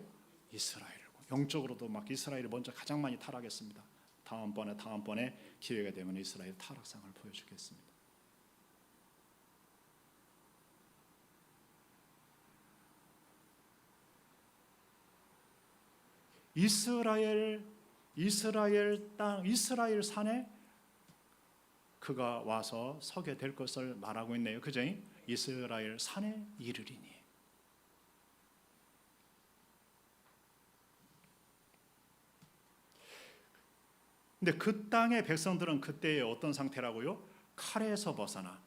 이스라엘을. 영적으로도 막 이스라엘이 먼저 가장 많이 타락했습니다. 다음번에 기회가 되면 이스라엘 타락상을 보여주겠습니다. 이스라엘 땅, 이스라엘 산에 그가 와서 서게 될 것을 말하고 있네요. 그죠? 이스라엘 산에 이르리니. 근데 그 땅의 백성들은 그때의 어떤 상태라고요? 칼에서 벗어나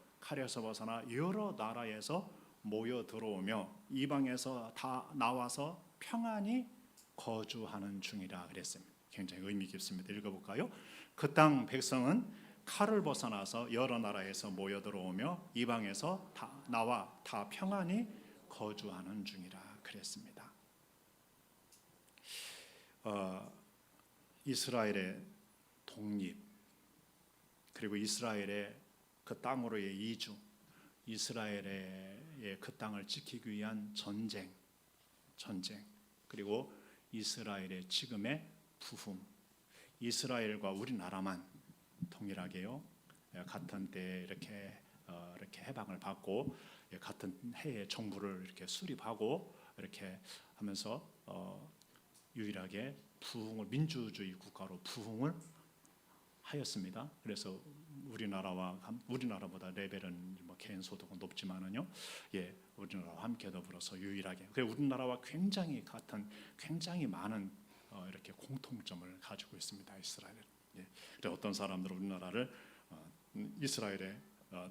여러 나라에서 모여 들어오며 이방에서 다 나와서 평안히 거주하는 중이라 그랬습니다. 굉장히 의미 깊습니다. 읽어볼까요? 그 땅 백성은 칼을 벗어나서 여러 나라에서 모여 들어오며 이방에서 다 평안히 거주하는 중이라 그랬습니다. 이스라엘의 독립, 그리고 이스라엘의 그 땅으로의 이주, 이스라엘의 그 땅을 지키기 위한 전쟁, 그리고 이스라엘의 지금의 부흥, 이스라엘과 우리나라만 동일하게요, 같은 때 이렇게 해방을 받고 같은 해에 정부를 이렇게 수립하고 이렇게 하면서 유일하게 부흥을, 민주주의 국가로 부흥을 하였습니다. 그래서 우리나라보다 레벨은 뭐 개인 소득은 높지만은요, 우리나라와 함께 더불어서 유일하게, 우리나라와 굉장히 많은 이렇게 공통점을 가지고 있습니다. 이스라엘은. 예. 어떤 사람들은 우리나라를 이스라엘의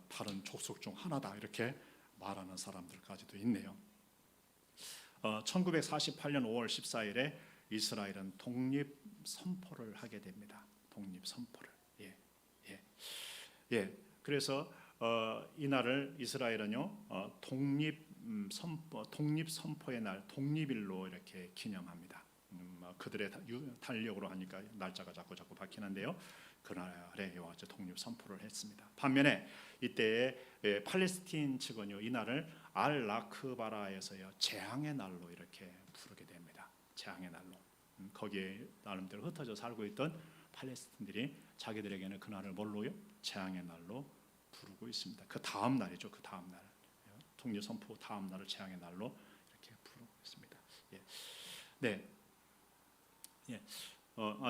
다른 족속 중 하나다 이렇게 말하는 사람들까지도 있네요. 1948년 5월 14일에 이스라엘은 독립 선포를 하게 됩니다. 독립 선포를. 그래서 이날을 이스라엘은요 독립 선포의 날, 독립일로 이렇게 기념합니다. 그들의 달력으로 하니까 날짜가 자꾸 바뀌는데요. 그날에 이와 같이 독립 선포를 했습니다. 반면에 이때의 팔레스틴 측은요 이날을 알-라크바라에서요 재앙의 날로 이렇게 부르게 됩니다. 재앙의 날로. 거기에 나름대로 흩어져 살고 있던 팔레스틴들이 자기들에게는 그날을 뭘로요? 재앙의 날로 부르고 있습니다. 그 다음 날이죠. 그 다음 날. 독립 선포 다음 날을 재앙의 날로 이렇게 부르고 있습니다.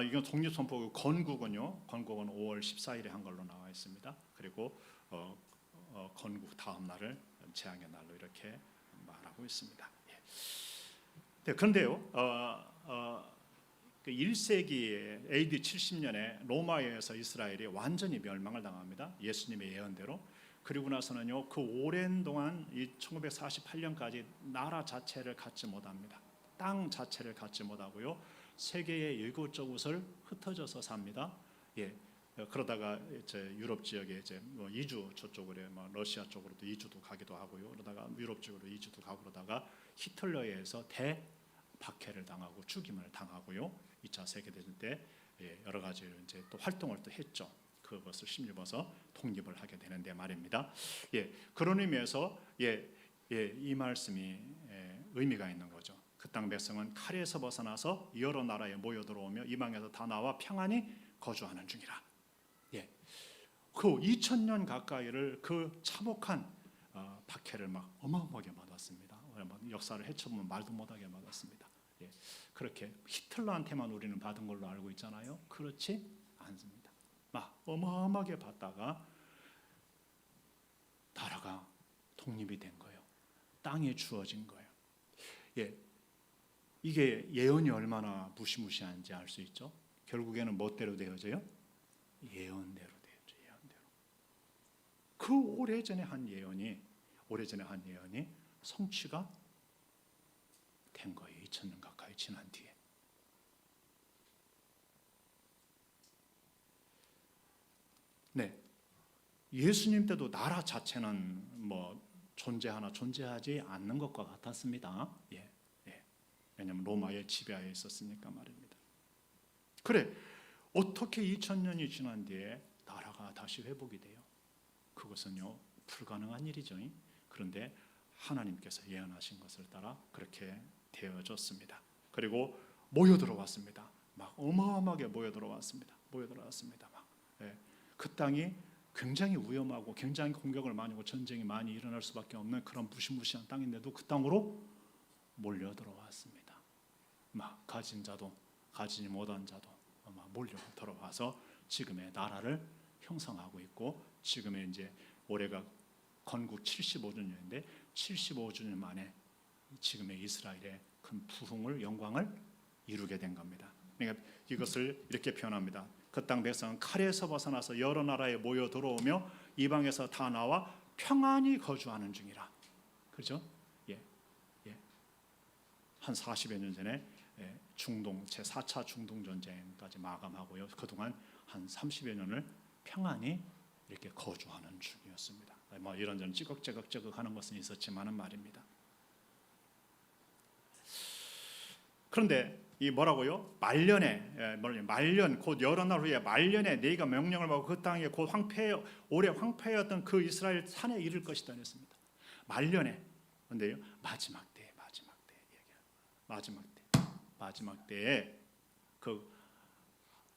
이건 독립 선포 건국은요. 건국은 5월 14일에 한 걸로 나와 있습니다. 그리고 건국 다음 날을 재앙의 날로 이렇게 말하고 있습니다. 그런데요. 1세기 AD 70년에 로마에서 이스라엘이 완전히 멸망을 당합니다. 예수님의 예언대로. 그리고 나서는요 그 오랜 동안 1948년까지 나라 자체를 갖지 못합니다. 땅 자체를 갖지 못하고요 세계의 이곳저곳을 흩어져서 삽니다. 그러다가 이제 유럽 지역에 이제 이주 저쪽으로 러시아 쪽으로도 이주도 가기도 하고요. 그러다가 유럽 쪽으로 이주도 가고 그러다가 히틀러에 의해서 박해를 당하고 죽임을 당하고요. 2차 세계대전 때 여러 가지 이제 또 활동을 또 했죠. 그것을 힘입어서 독립을 하게 되는데 말입니다. 그런 의미에서 이 말씀이 의미가 있는 거죠. 그 땅 백성은 칼에서 벗어나서 여러 나라에 모여 들어오며 이방에서 다 나와 평안히 거주하는 중이라. 그 2000년 가까이를 그 참혹한 박해를 막 어마어마하게 받았습니다. 역사를 헤쳐보면 말도 못하게 받았습니다. 그렇게 히틀러한테만 우리는 받은 걸로 알고 있잖아요. 그렇지 않습니다. 막 어마어마하게 받다가 나라가 독립이 된 거예요. 땅에 주어진 거예요. 이게 예언이 얼마나 무시무시한지 알 수 있죠. 결국에는 뭐대로 되어져요? 예언대로 되어져. 예언대로. 그 오래전에 한 예언이 성취가 된 거예요. 2000년 가까이 지난 뒤에. 예수님 때도 나라 자체는 존재하지 않는 것과 같았습니다. 왜냐하면 로마의 지배하에 있었으니까 말입니다. 그래, 어떻게 2000년이 지난 뒤에 나라가 다시 회복이 돼요? 그것은요 불가능한 일이죠. 그런데 하나님께서 예언하신 것을 따라 그렇게 되어졌습니다. 그리고 모여 들어왔습니다. 막 어마어마하게 모여 들어왔습니다. 그 땅이 굉장히 위험하고 굉장히 공격을 많이 하고 전쟁이 많이 일어날 수밖에 없는 그런 무시무시한 땅인데도 그 땅으로 몰려 들어왔습니다. 막 가진 자도 가지지 못한 자도 몰려 들어와서 지금의 나라를 형성하고 있고, 지금의 이제 올해가 건국 75주년인데 75주년 만에 지금의 이스라엘의 큰 부흥을 영광을 이루게 된 겁니다. 그러니까 이것을 이렇게 표현합니다. 그 땅 백성은 칼에서 벗어나서 여러 나라에 모여 들어오며 이방에서 다 나와 평안히 거주하는 중이라. 그렇죠? 한 40여 년 전에 중동 제4차 중동 전쟁까지 마감하고요. 그동안 한 30여 년을 평안히 이렇게 거주하는 중이었습니다. 이런저런 찌걱찌걱 하는 것은 있었지만은 말입니다. 그런데 이 뭐라고요? 말년 곧 여러 날 후에 말년에 네가 명령을 받고 그 땅에 곧 오래 황폐였던 그 이스라엘 산에 이를 것이다 했습니다. 말년에. 그런데요 마지막 때에 그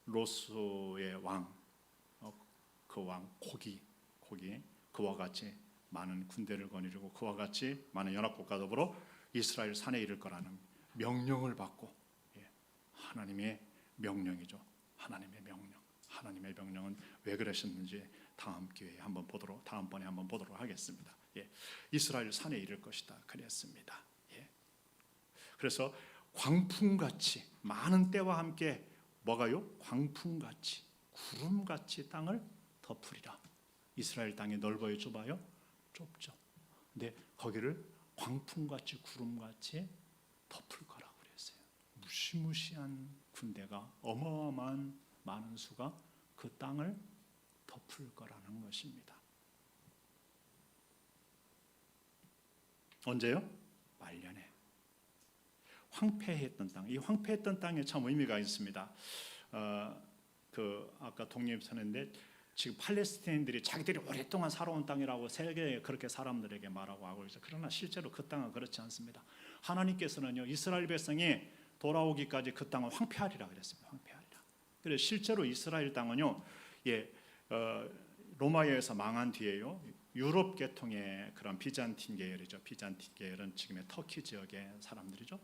로스의 왕, 그 왕 고기 그와 같이 많은 군대를 거느리고 그와 같이 많은 연합국과 더불어 이스라엘 산에 이를 거라는 명령을 받고, 하나님의 명령이죠. 하나님의 명령은 왜 그러셨는지 다음번에 한번 보도록 하겠습니다. 이스라엘 산에 이를 것이다 그랬습니다. 그래서 광풍같이 많은 때와 함께 뭐가요? 광풍같이 구름같이 땅을 덮으리라. 이스라엘 땅이 넓어요, 좁아요? 좁죠. 근데 거기를 광풍같이 구름같이 덮을 거라고 그랬어요. 무시무시한 군대가 어마어마한 많은 수가 그 땅을 덮을 거라는 것입니다. 언제요? 말년에. 황폐했던 땅. 이 황폐했던 땅에 참 의미가 있습니다. 아까 독립선언인데 지금 팔레스타인들이 자기들이 오랫동안 살아온 땅이라고 세계에 그렇게 사람들에게 말하고 하고 있어요. 그러나 실제로 그 땅은 그렇지 않습니다. 하나님께서는요, 이스라엘 백성이 돌아오기까지 그 땅은 황폐하리라 그랬습니다. 황폐하리라. 그래서 실제로 이스라엘 땅은요, 로마에서 망한 뒤에요, 유럽 계통의 그런 비잔틴 계열이죠. 비잔틴 계열은 지금의 터키 지역의 사람들이죠.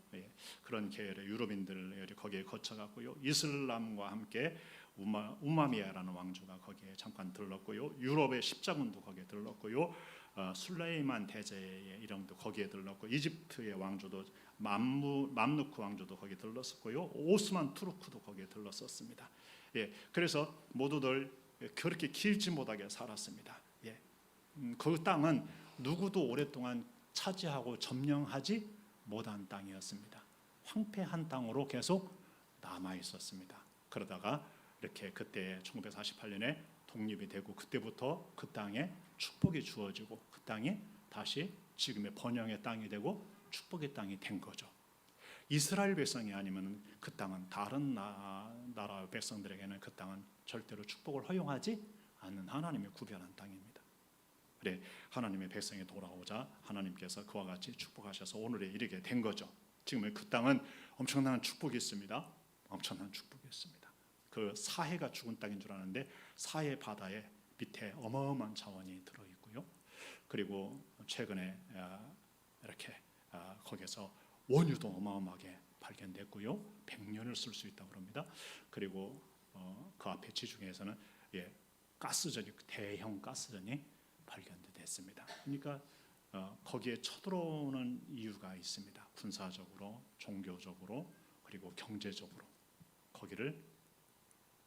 그런 계열의 유럽인들이 거기에 거쳐갔고요. 이슬람과 함께 우마미야라는 왕조가 거기에 잠깐 들렀고요. 유럽의 십자군도 거기에 들렀고요. 술레이만 대제의 이름도 거기에 들렀고, 이집트의 왕조도 맘루크 왕조도 거기에 들렀었고요. 오스만 투르크도 거기에 들렀었습니다. 그래서 모두들 그렇게 길지 못하게 살았습니다. 그 땅은 누구도 오랫동안 차지하고 점령하지 못한 땅이었습니다. 황폐한 땅으로 계속 남아 있었습니다. 그러다가 이렇게 그때 1948년에 독립이 되고 그때부터 그 땅에 축복이 주어지고 그 땅이 다시 지금의 번영의 땅이 되고 축복의 땅이 된 거죠. 이스라엘 백성이 아니면 그 땅은 다른 나라 백성들에게는 그 땅은 절대로 축복을 허용하지 않는 하나님의 구별한 땅입니다. 그래, 하나님의 백성이 돌아오자 하나님께서 그와 같이 축복하셔서 오늘에 이르게 된 거죠. 지금 그 땅은 엄청난 축복이 있습니다. 엄청난 축복이 있습니다. 그 사해가 죽은 땅인 줄 아는데 사해 바다의 밑에 어마어마한 자원이 들어 있고요. 그리고 최근에 이렇게 거기서 원유도 어마어마하게 발견됐고요. 100년을 쓸 수 있다고 합니다. 그리고 그 앞에 지중해에서는 가스전이, 대형 가스전이 발견됐습니다. 그러니까 거기에 쳐들어오는 이유가 있습니다. 군사적으로, 종교적으로, 그리고 경제적으로 거기를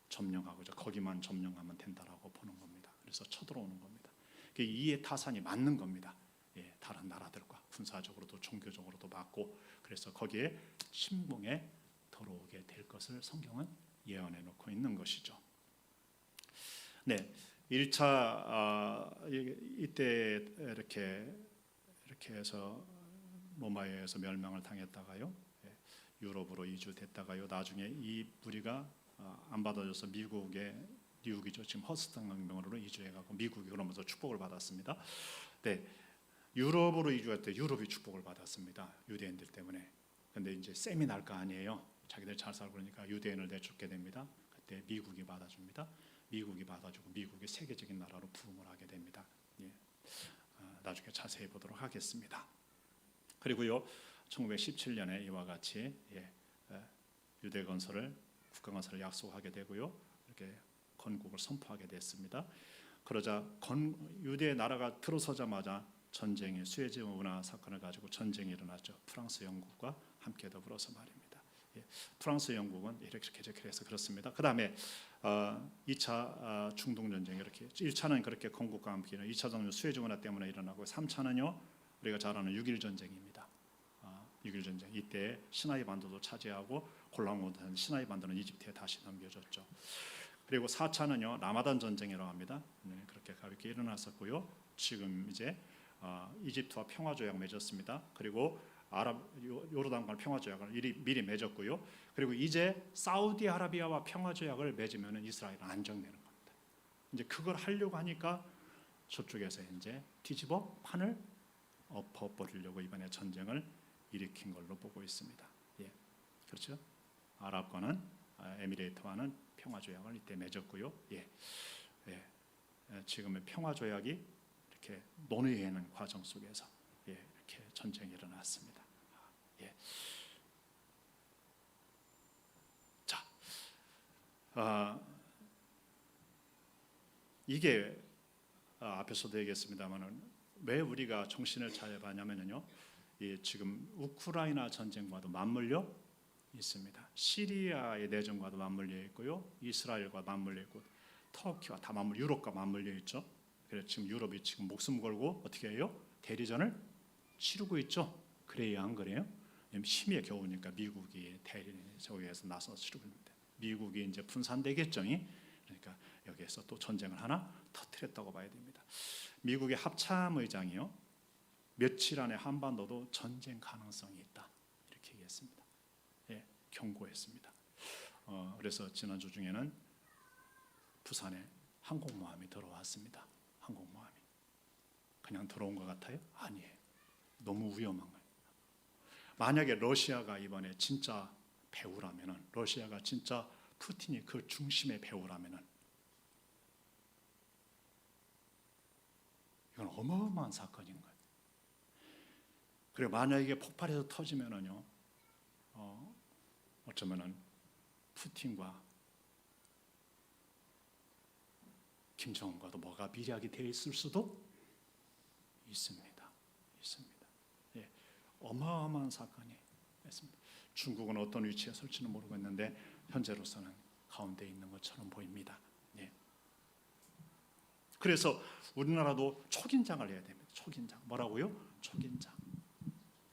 점령하고자, 거기만 점령하면 된다라고 보는 겁니다. 그래서 쳐들어오는 겁니다. 이해 타산이 맞는 겁니다. 다른 나라들과 군사적으로도 종교적으로도 맞고, 그래서 거기에 침공에 들어오게 될 것을 성경은 예언해 놓고 있는 것이죠. 네, 1차 이때 이렇게 해서 로마에서 멸망을 당했다가요, 유럽으로 이주됐다가요, 나중에 이 무리가 안 받아줘서 미국의 뉴욕이죠. 지금 허스턴 강병으로 이주해가고 미국이 그러면서 축복을 받았습니다. 네, 유럽으로 이주할 때 유럽이 축복을 받았습니다. 유대인들 때문에. 근데 이제 셈이 날 거 아니에요. 자기들 잘 살고 그러니까 유대인을 내쫓게 됩니다. 그때 미국이 받아줍니다. 미국이 받아주고 미국이 세계적인 나라로 부흥을 하게 됩니다. 나중에 자세히 보도록 하겠습니다. 그리고요, 1917년에 이와 같이 유대 건설을, 국가 건설을 약속하게 되고요, 이렇게 건국을 선포하게 됐습니다. 그러자 유대 나라가 들어서자마자 전쟁이, 수에즈 운하 사건을 가지고 전쟁이 일어났죠. 프랑스, 영국과 함께 더불어서 말입니다. 프랑스, 영국은 이렇게 해서 그렇습니다. 그 다음에 2차 중동 전쟁, 이렇게 1차는 그렇게 건국과 함께, 2차 전쟁 수에즈 운하 때문에 일어나고, 3차는요 우리가 잘 아는 6.1 전쟁입니다. 6.1 전쟁, 이때 시나이 반도도 차지하고 골라몬 시나이 반도는 이집트에 다시 넘겨졌죠. 그리고 4차는요 라마단 전쟁이라고 합니다. 그렇게 가볍게 일어났었고요. 지금 이제 이집트와 평화조약 맺었습니다. 그리고 요르단과 평화조약을 미리 맺었고요. 그리고 이제 사우디아라비아와 평화조약을 맺으면 이스라엘은 안정되는 겁니다. 이제 그걸 하려고 하니까 저쪽에서 이제 뒤집어 판을 엎어버리려고 이번에 전쟁을 일으킨 걸로 보고 있습니다. 그렇죠? 아랍과는 에미레이트와는 평화조약을 이때 맺었고요. 지금의 평화조약이 이렇게 논의하는 과정 속에서 이렇게 전쟁이 일어났습니다. 자, 이게 앞에서도 얘기했습니다만은 왜 우리가 정신을 차려봐냐면요, 지금 우크라이나 전쟁과도 맞물려 있습니다. 시리아의 내전과도 맞물려 있고요, 이스라엘과 맞물려 있고, 터키와 다 유럽과 맞물려 있죠. 그래서 지금 유럽이 지금 목숨 걸고 어떻게 해요? 대리전을 치르고 있죠. 그래요, 안 그래요? 심의에 겨우니까 미국이 저기에서 나서 치르고 있는데, 미국이 이제 분산되겠죠. 그러니까 여기에서 또 전쟁을 하나 터뜨렸다고 봐야 됩니다. 미국의 합참의장이요, 며칠 안에 한반도도 전쟁 가능성이 있다, 이렇게 얘기했습니다. 예, 경고했습니다. 그래서 지난주 중에는 부산에 항공모함이 들어왔습니다. 항공모함이 그냥 들어온 것 같아요? 아니에요. 너무 위험한 거예요. 만약에 러시아가 이번에 진짜 배후라면은, 러시아가 진짜 푸틴이 그 중심의 배후라면은, 이건 어마어마한 사건인 거예요. 그리고 만약에 이게 폭발해서 터지면은요, 어쩌면은 푸틴과 김정은과도 뭐가 미략이 되어 있을 수도 있습니다. 예, 어마어마한 사건이 있습니다. 중국은 어떤 위치에 설지는 모르겠는데 현재로서는 가운데 있는 것처럼 보입니다. 예. 그래서 우리나라도 초긴장을 해야 됩니다. 초긴장. 뭐라고요? 초긴장.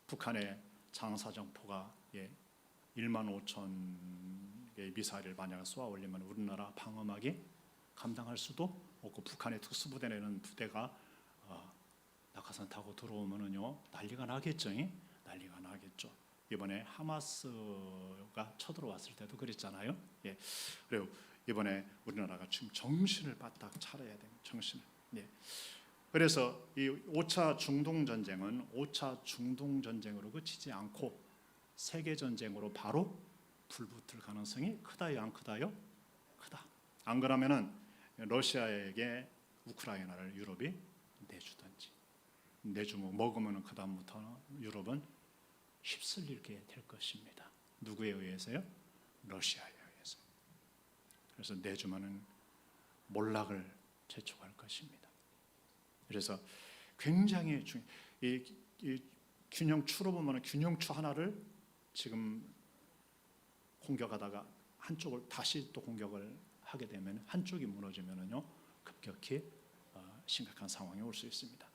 북한의 장사정포가 1만 5천 개의 미사일을 만약 쏘아 올리면 우리나라 방어막이 감당할 수도 없고, 북한의 특수부대 내는 부대가 낙하산 타고 들어오면은요, 난리가 나겠죠. 난리가 나겠죠. 이번에 하마스가 쳐들어왔을 때도 그랬잖아요. 예. 그리고 이번에 우리나라가 지금 정신을 바짝 차려야 됩니다. 정신을. 예. 그래서 이 5차 중동 전쟁은 5차 중동 전쟁으로 그치지 않고 세계 전쟁으로 바로 불붙을 가능성이 크다요, 안 크다요? 크다. 안 그러면은 러시아에게 우크라이나를 유럽이 내주든지, 내주면 먹으면은 그 다음부터 유럽은 휩쓸리게 될 것입니다. 누구에 의해서요? 러시아에 의해서. 그래서 내주면은 몰락을 재촉할 것입니다. 그래서 굉장히 이 균형추로 보면 균형추 하나를 지금 공격하다가 한쪽을 다시 또 공격을 하게 되면, 한쪽이 무너지면은요, 급격히 심각한 상황이 올 수 있습니다.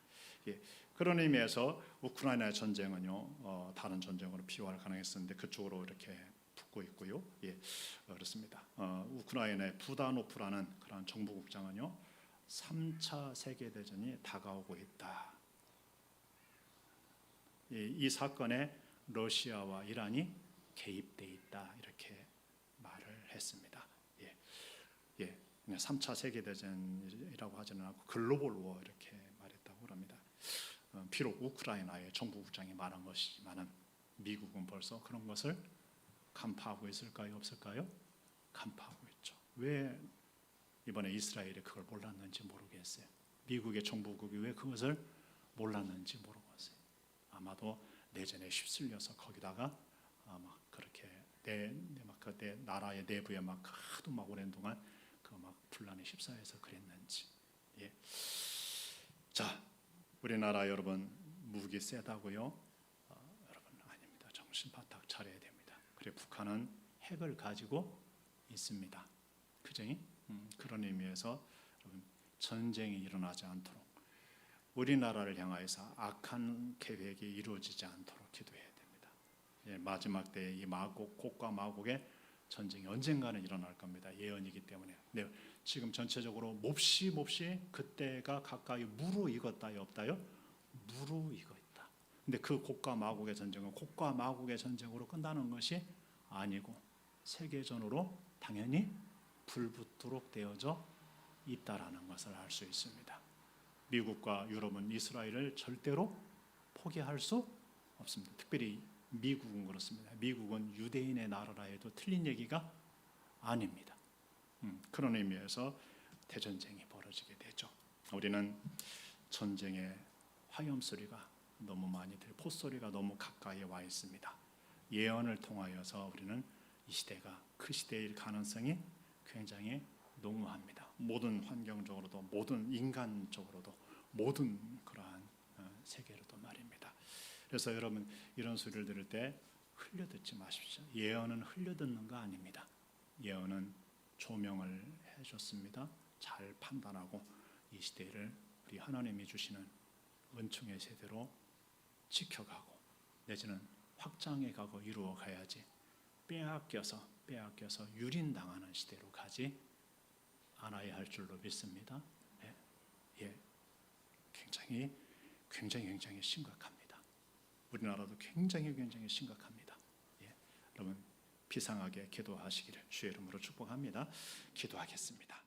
예, 그런 의미에서 우크라이나의 전쟁은요, 다른 전쟁으로 비유할 가능성이 있었는데 그쪽으로 이렇게 붙고 있고요. 예, 그렇습니다. 우크라이나의 부다노프라는 그런 정부국장은요, 3차 세계대전이 다가오고 있다. 이 사건에 러시아와 이란이 개입돼 있다, 이렇게 말을 했습니다. 예, 3차 세계대전이라고 하지는 않고 글로벌 워 이렇게 말했다고 합니다. 비록 우크라이나의 정부국장이 말한 것이지만은 미국은 벌써 그런 것을 간파하고 있을까요, 없을까요? 간파하고 있죠. 왜 이번에 이스라엘이 그걸 몰랐는지 모르겠어요. 미국의 정부국이 왜 그것을 몰랐는지 모르겠어요. 아마도 내전에 휩쓸려서 거기다가 아마 그렇게 내 나라의 내부에 막 하도 막 오랜 동안 그 막 분란에 휩싸여서 그랬는지. 예. 자, 우리나라 여러분 무기 세다고요? 여러분 아닙니다. 정신 바짝 차려야 됩니다. 그래, 북한은 핵을 가지고 있습니다. 그죠? 그런 의미에서 여러분 전쟁이 일어나지 않도록, 우리나라를 향하여서 악한 계획이 이루어지지 않도록 기도해야 됩니다. 예, 마지막 때에 이 곡과 마곡의 전쟁이 언젠가는 일어날 겁니다. 예언이기 때문에. 네, 지금 전체적으로 몹시 그때가 가까이 무르익었다요, 없다요? 무르익어 있다. 근데 그 곡과 마곡의 전쟁은 곡과 마곡의 전쟁으로 끝나는 것이 아니고 세계전으로 당연히 불붙도록 되어져 있다라는 것을 알 수 있습니다. 미국과 유럽은 이스라엘을 절대로 포기할 수 없습니다. 특별히 미국은 그렇습니다. 미국은 유대인의 나라라 해도 틀린 얘기가 아닙니다. 그런 의미에서 대전쟁이 벌어지게 되죠. 우리는 전쟁의 화염소리가 너무 많이 들려, 포소리가 너무 가까이에 와 있습니다. 예언을 통하여서 우리는 이 시대가 그 시대일 가능성이 굉장히 농후합니다. 모든 환경적으로도, 모든 인간적으로도, 모든 그러한 세계로도 말입니다. 그래서 여러분 이런 소리를 들을 때 흘려듣지 마십시오. 예언은 흘려듣는 거 아닙니다. 예언은 조명을 해줬습니다. 잘 판단하고 이 시대를 우리 하나님이 주시는 은총의 세대로 지켜가고 내지는 확장해가고 이루어가야지 빼앗겨서 유린당하는 시대로 가지 않아야 할 줄로 믿습니다. 굉장히 심각합니다. 우리나라도 굉장히 심각합니다. 여러분 비상하게 기도하시기를 주의 이름으로 축복합니다. 기도하겠습니다.